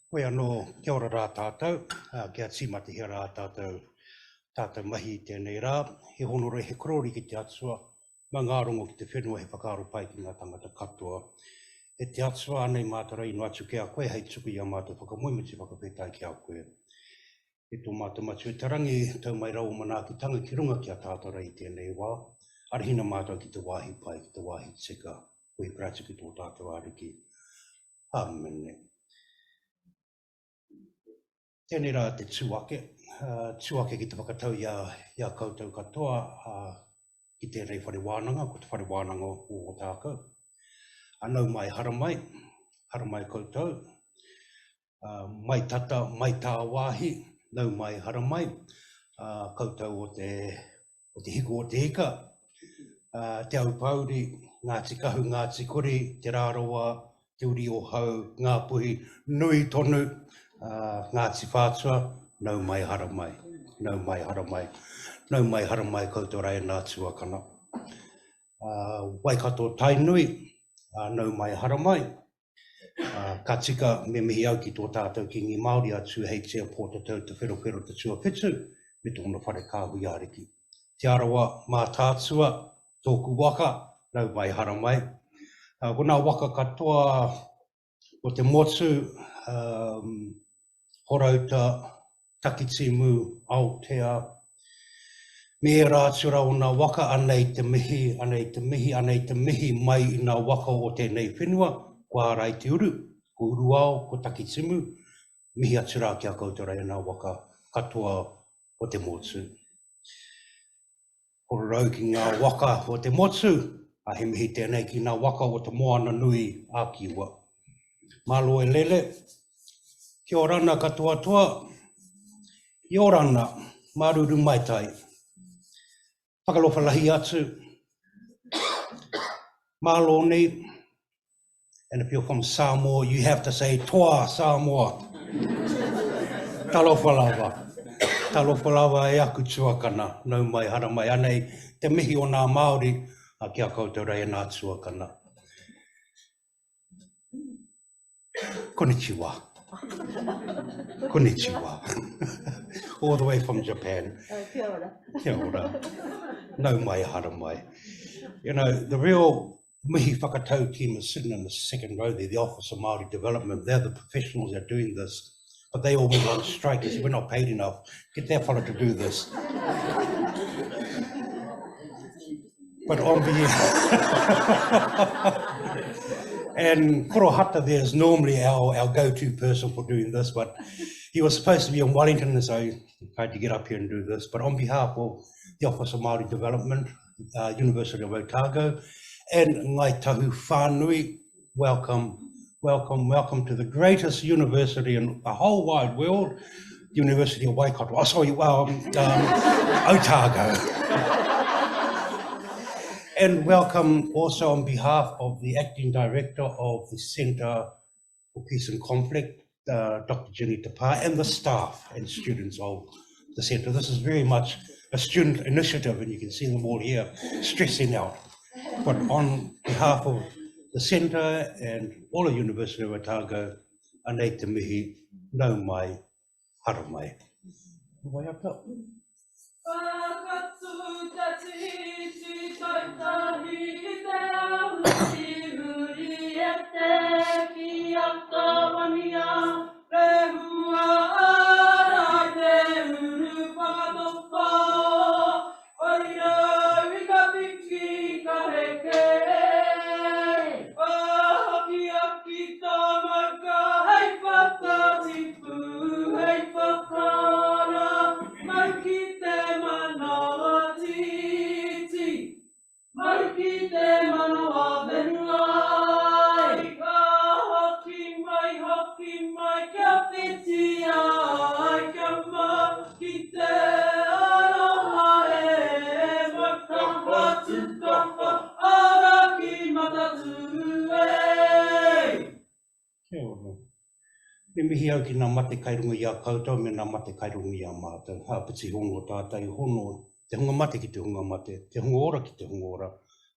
Koe anō, kia ora rā tātou, kia tīmati he rā tātou mahi i tēnei rā. He honore he korori ki te atua, mā ngā rongo ki te whenua he whakaaro pai ki ngā tangata katoa. E te atua anei mātara inu atu ki a koe, hei tuku i a mātou whakamoimiti whakawhetai ki a koe. E tō mātou matu e tarangi, tau mai rau mana ki tanga ki runga ki a tātara i tēnei wā. Arihina mātou ki te wāhi pai, ki te wāhi tika, koe prātu ki tō tātou ariki. Āmene. Tēnei rā te tuake, tuake ki te whakatau ia koutou katoa ki tēnei whare wānanga, ko te whare wānanga o Otago. Anau mai haramai koutou, mai tata, mai tā wāhi, nau mai haramai, koutou o te hiko o te hika, te au pauri, Ngāti kahu, Ngāti kori, te rāroa, te uri o hau, ngā puhi, nui tonu, Ngāti whātua, nau mai haramai, nau mai haramai. Nau mai haramai koutou rai nā tuakana. Waikato tainui, nau mai haramai. Ka tika me mihi au ki tō tātou ki ngi Māori atu hei te pōtatau te whero te tuapitu, me tōna whare kāhui ariki. Te arawa mā tātua, tōku waka, nau mai haramai. Ko nā waka katoa o te motu, horauta, takitimu, Aotea, me e rātura o nā waka anei te mihi mai i nā waka o tēnei whenua, kua rai te uru, ko uruao, ko takitimu, mihi atu rā kia koutou rai nā waka katoa o te motu. Ko rau ki ngā waka o te motu, a he mihi tēnei ki ngā waka o te moana nui a kiwa. Malo e lele, kia orana katoa toa, i orana, maruru mai tai. Whakalofa lahi atu, malo ni, and if you're from Samoa, you have to say toa Samoa. Talofa lava e aku tuakana, nau mai haramai anei, te mihi o nā Māori, a kia koutou rei nā tuakana. Konnichiwa. Konnichiwa. All the way from Japan. Kia ora. Kia ora. Nau mai haramai. You know, the real mihi whakatau team is sitting in the second row there, the Office of Māori Development. They're the professionals that are doing this. But they all went on strike and said, we're not paid enough. Get that fella to do this. But on and Korohata there is normally our go-to person for doing this, but he was supposed to be in Wellington, and so he had to get up here and do this. But on behalf of the Office of Māori Development, University of Otago, and Ngai Tahu Whānui, welcome to the greatest university in the whole wide world, University of Waikato. Oh, sorry, Otago. And welcome also on behalf of the Acting Director of the Centre for Peace and Conflict, Dr. Jenny Tapa, and the staff and students of the Centre. This is very much a student initiative, and you can see them all here stressing out. But on behalf of the Centre and all of University of Otago, anei te mihi, nau mai, haramai. Wai ata. Me mihi au ki ngā mate kairunga i a koutou, me ngā mate kairunga i a mātou. Hāpiti hongo tātai hono, te hunga mate ki te hunga mate, te hunga ora ki te hunga ora.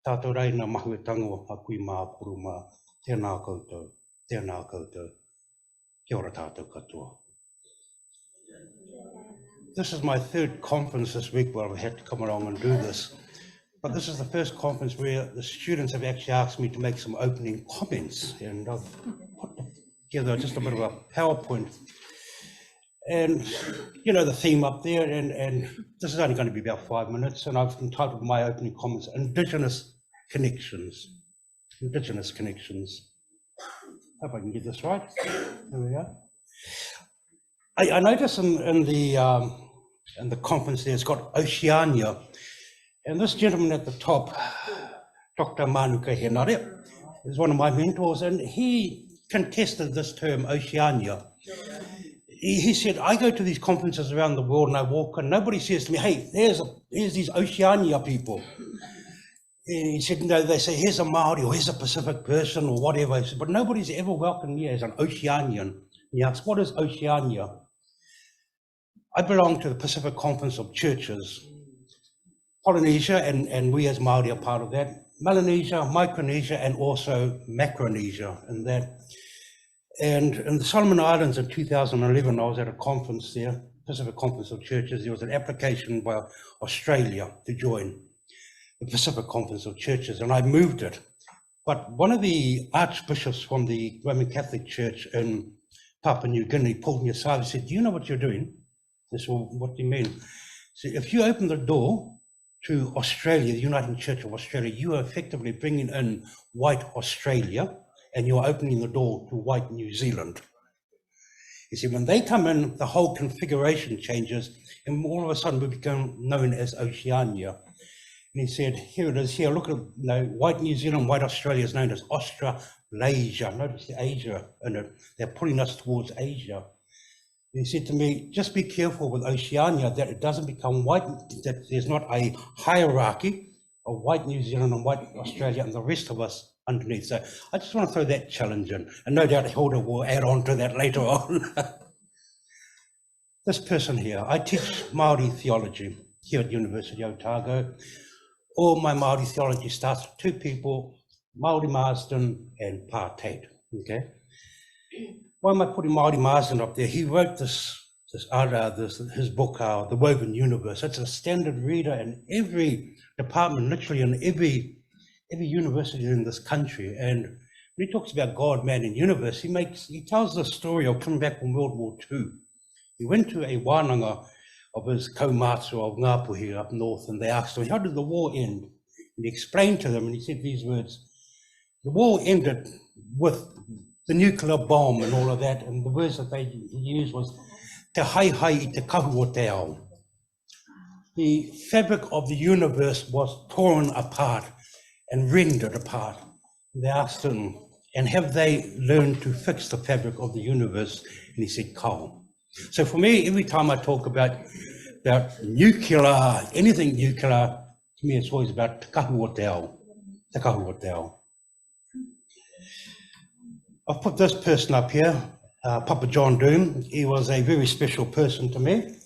Tātou rei ngā mahu e tango a kui mā puru mā, tēnā koutou, tēnā koutou. Kia ora tātou katoa. This is my third conference this week where I've had to come along and do this. But this is the first conference where the students have actually asked me to make some opening comments. And I've put together just a bit of a PowerPoint. And you know the theme up there, and this is only going to be about 5 minutes, and I've entitled my opening comments, Indigenous Connections. Indigenous Connections. Hope I can get this right. There we go. I notice in the conference there, it's got Oceania, and this gentleman at the top, Dr. Manuka Henare, is one of my mentors, and he contested this term, Oceania. He said, I go to these conferences around the world and I walk and nobody says to me, hey, there's these Oceania people. And he said, no, they say, here's a Māori or here's a Pacific person or whatever. He said, but nobody's ever welcomed me as an Oceanian. He asked, what is Oceania? I belong to the Pacific Conference of Churches. Polynesia, and we as Māori are part of that. Melanesia, Micronesia, and also Macronesia in that. And in the Solomon Islands in 2011, I was at a conference there, Pacific Conference of Churches. There was an application by Australia to join the Pacific Conference of Churches, and I moved it. But one of the archbishops from the Roman Catholic Church in Papua New Guinea pulled me aside and said, do you know what you're doing? I said, well, what do you mean? He said, if you open the door to Australia, the Uniting Church of Australia, you are effectively bringing in white Australia, and you're opening the door to white New Zealand. You see, when they come in, the whole configuration changes, and all of a sudden we become known as Oceania. And he said, here it is, here, look at white New Zealand, white Australia is known as Australasia. Notice the Asia in it. They're pulling us towards Asia. And he said to me, just be careful with Oceania that it doesn't become white, that there's not a hierarchy of white New Zealand and white Australia and the rest of us underneath. So I just want to throw that challenge in, and no doubt Hilda will add on to that later on. This person here, I teach Māori theology here at University of Otago. All my Māori theology starts with two people, Māori Marsden and Pa Tate, okay? Why am I putting Māori Marsden up there? He wrote his book, The Woven Universe. It's a standard reader in every department, literally in every university in this country. And when he talks about God, man, and universe, he tells the story of coming back from World War II. He went to a wānanga of his kaumātua of Ngāpuhi up north, and they asked him, how did the war end? And he explained to them, and he said these words, the war ended with the nuclear bomb and all of that, and the words that he used was, te hai hai I te kahu o te ao. The fabric of the universe was torn apart and rendered apart. They asked him, and have they learned to fix the fabric of the universe? And he said, Kaawa. So for me, every time I talk about nuclear, anything nuclear, to me it's always about te kahu o te ao, te kahu o te ao. I've put this person up here, Papa John Doom. He was a very special person to me.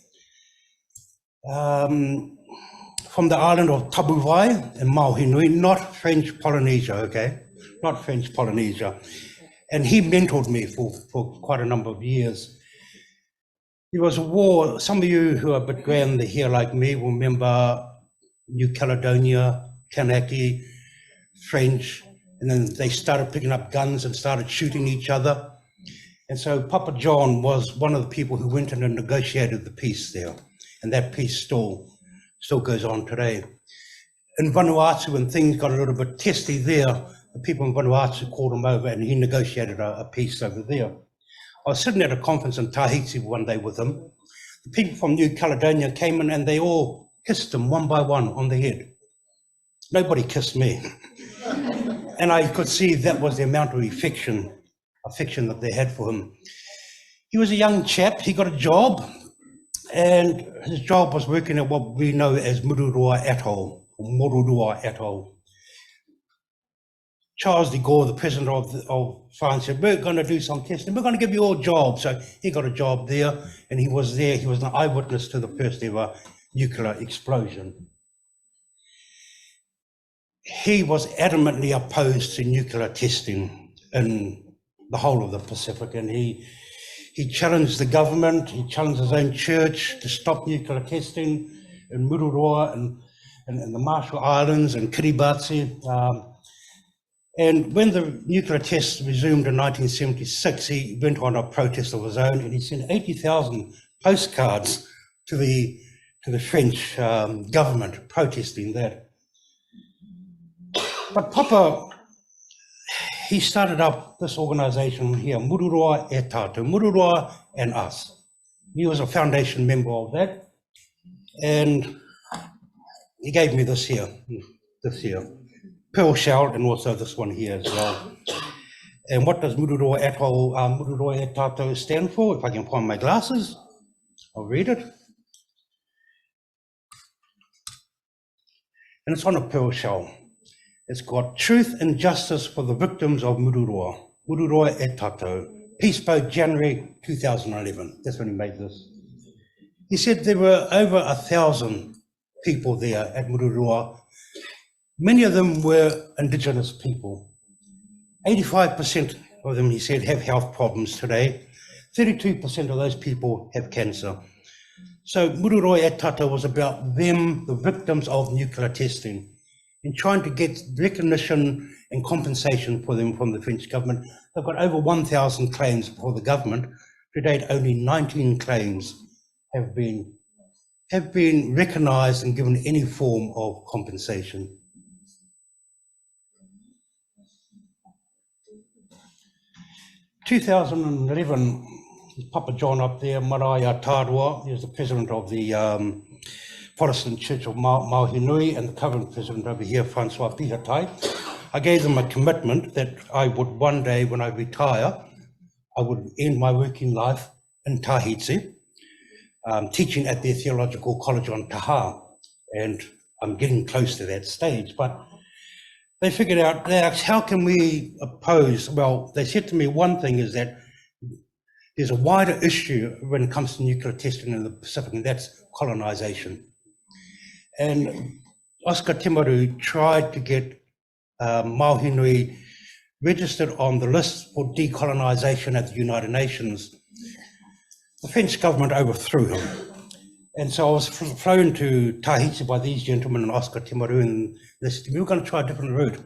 From the island of Tabuwai in Mauhinui, not French Polynesia, okay? Not French Polynesia. And he mentored me for quite a number of years. There was a war, some of you who are a bit grey in the hair like me will remember New Caledonia, Karakia, French, and then they started picking up guns and started shooting each other. And so Papa John was one of the people who went in and negotiated the peace there. And that peace still goes on today. In Vanuatu, when things got a little bit testy there, the people in Vanuatu called him over and he negotiated a peace over there. I was sitting at a conference in Tahiti one day with him. The people from New Caledonia came in and they all kissed him one by one on the head. Nobody kissed me. And I could see that was the amount of affection that they had for him. He was a young chap, he got a job, and his job was working at what we know as Mururua Atoll, or Morurua Atoll. Charles de Gaulle, the president of France, said, we're going to do some testing, we're going to give you all jobs. So he got a job there, and he was there, he was an eyewitness to the first ever nuclear explosion. He was adamantly opposed to nuclear testing in the whole of the Pacific, and he He challenged the government, he challenged his own church to stop nuclear testing in Mururoa and the Marshall Islands and Kiribati. And when the nuclear tests resumed in 1976, he went on a protest of his own, and he sent 80,000 postcards to the French government protesting that. But Papa, he started up this organisation here, Mururoa e Tātou, Mururoa and Us. He was a foundation member of that, and he gave me this here, pearl shell, and also this one here as well. And what does Mururoa e Tātou stand for? If I can find my glasses, I'll read it. And it's on a pearl shell. It's got truth and justice for the victims of Mururoa, Mururoa e Tātou, Peace Boat, January 2011. That's when he made this. He said there were over 1,000 people there at Mururoa. Many of them were Indigenous people. 85% of them, he said, have health problems today. 32% of those people have cancer. So Mururoa e Tātou was about them, the victims of nuclear testing, and trying to get recognition and compensation for them from the French government. They've got over 1,000 claims before the government. To date, only 19 claims have been recognised and given any form of compensation. In 2011, Papa John up there, Marae Tarua, he was the president of the Protestant Church of Mauhinui, and the current president over here, Francois Pihatai. I gave them a commitment that I would one day, when I retire, I would end my working life in Tahiti, teaching at their theological college on Taha, and I'm getting close to that stage. But they figured out, they asked, how can we oppose? Well, they said to me, one thing is that there's a wider issue when it comes to nuclear testing in the Pacific, and that's colonization. And Oscar Timaru tried to get Mauhinui registered on the list for decolonization at the United Nations. The French government overthrew him. And so I was flown to Tahiti by these gentlemen and Oscar Timaru, and they said, we were going to try a different route.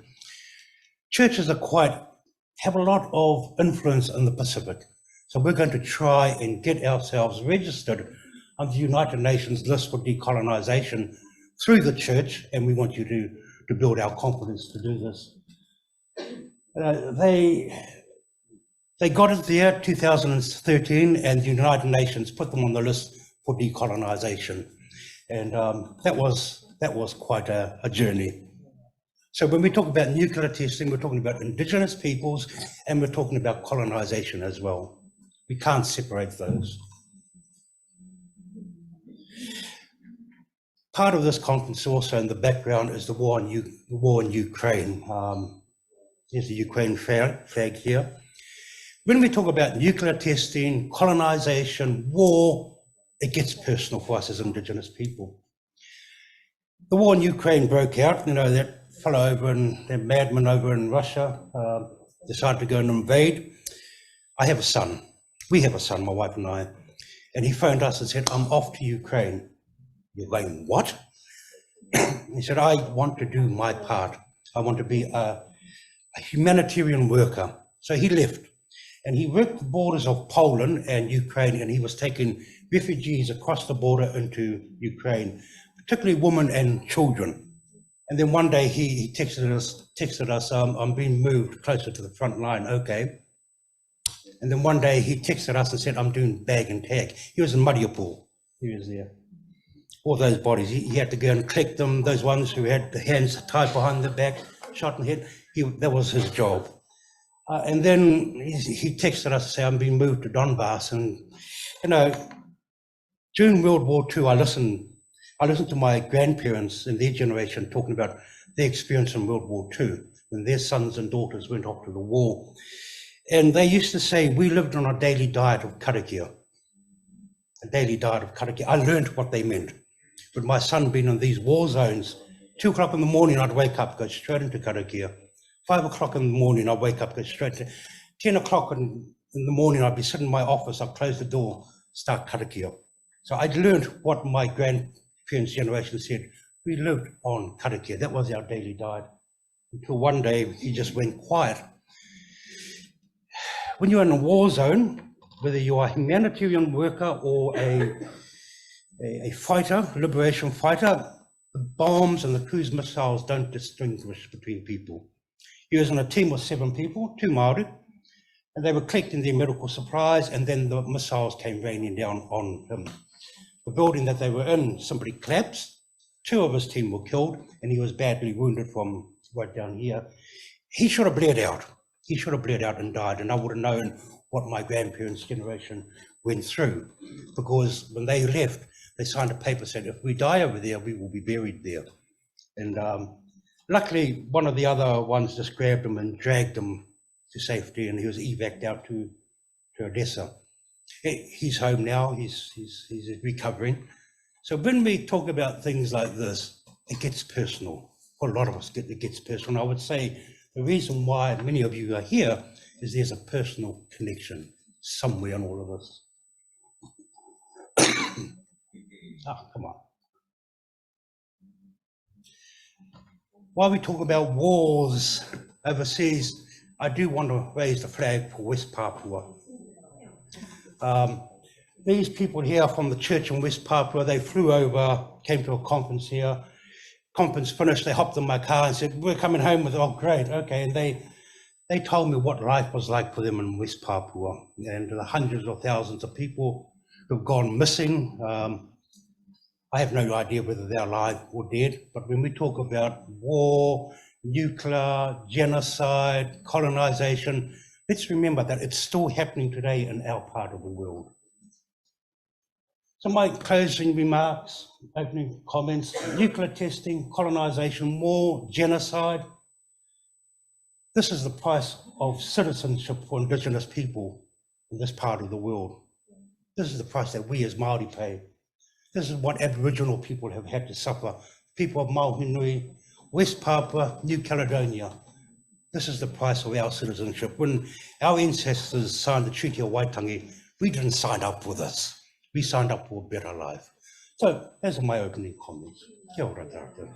Churches have a lot of influence in the Pacific. So we're going to try and get ourselves registered on the United Nations list for decolonization through the church, and we want you to build our confidence to do this. They got it there 2013, and the United Nations put them on the list for decolonization, and that was quite a journey. So when we talk about nuclear testing, we're talking about Indigenous peoples, and we're talking about colonization as well. We can't separate those. Part of this conference also in the background is the war in Ukraine. There's the Ukraine flag here. When we talk about nuclear testing, colonization, war, it gets personal for us as Indigenous people. The war in Ukraine broke out, that fellow over and that madman over in Russia decided to go and invade. I have a son. We have a son, my wife and I, and he phoned us and said, I'm off to Ukraine. You're going, what? He said, I want to do my part. I want to be a humanitarian worker. So he left, and he worked the borders of Poland and Ukraine, and he was taking refugees across the border into Ukraine, particularly women and children. And then one day he texted us, I'm being moved closer to the front line, okay. And then one day he texted us and said, I'm doing bag and tag. He was in Mariupol, he was there. All those bodies, he had to go and collect them, those ones who had the hands tied behind the back, shot in the head, that was his job. And then he texted us to say, I'm being moved to Donbass. And, during World War II, I listened to my grandparents and their generation talking about their experience in World War II, when their sons and daughters went off to the war. And they used to say, we lived on a daily diet of Karakia. A daily diet of Karakia. I learned what they meant. With my son being in these war zones, 2 o'clock in the morning, I'd wake up, go straight into Karakia. 5 o'clock in the morning, I'd wake up, go straight to 10 o'clock in the morning, I'd be sitting in my office, I'd close the door, start karakia. So I'd learned what my grandparents' generation said. We lived on karakia. That was our daily diet. Until one day, he just went quiet. When you're in a war zone, whether you are a humanitarian worker or a fighter, liberation fighter, the bombs and the cruise missiles don't distinguish between people. He was in a team of 7 people, 2 Māori, and they were collecting their medical supplies, and then the missiles came raining down on him. The building that they were in simply collapsed. 2 of his team were killed, and he was badly wounded from right down here. He should have bled out. He should have bled out and died, and I would have known what my grandparents' generation went through, because when they left, they signed a paper saying, if we die over there, we will be buried there. And luckily, one of the other ones just grabbed him and dragged him to safety, and he was evacuated out to Odessa. He's home now, he's recovering. So when we talk about things like this, it gets personal. For a lot of us, it gets personal. I would say the reason why many of you are here is there's a personal connection somewhere in all of this. Come on. While we talk about wars overseas, I do want to raise the flag for West Papua. These people here from the church in West Papua, they flew over, came to a conference here. Conference finished, they hopped in my car and said, we're coming home with, oh great, okay. And they told me what life was like for them in West Papua, and the hundreds of thousands of people who've gone missing. I have no idea whether they're alive or dead, but when we talk about war, nuclear, genocide, colonization, let's remember that it's still happening today in our part of the world. So my closing remarks, opening comments, nuclear testing, colonization, war, genocide. This is the price of citizenship for Indigenous people in this part of the world. This is the price that we as Māori pay. This is what Aboriginal people have had to suffer. People of Mauhinui, West Papua, New Caledonia. This is the price of our citizenship. When our ancestors signed the Treaty of Waitangi, we didn't sign up for this. We signed up for a better life. So those are my opening comments. Kia ora tātou.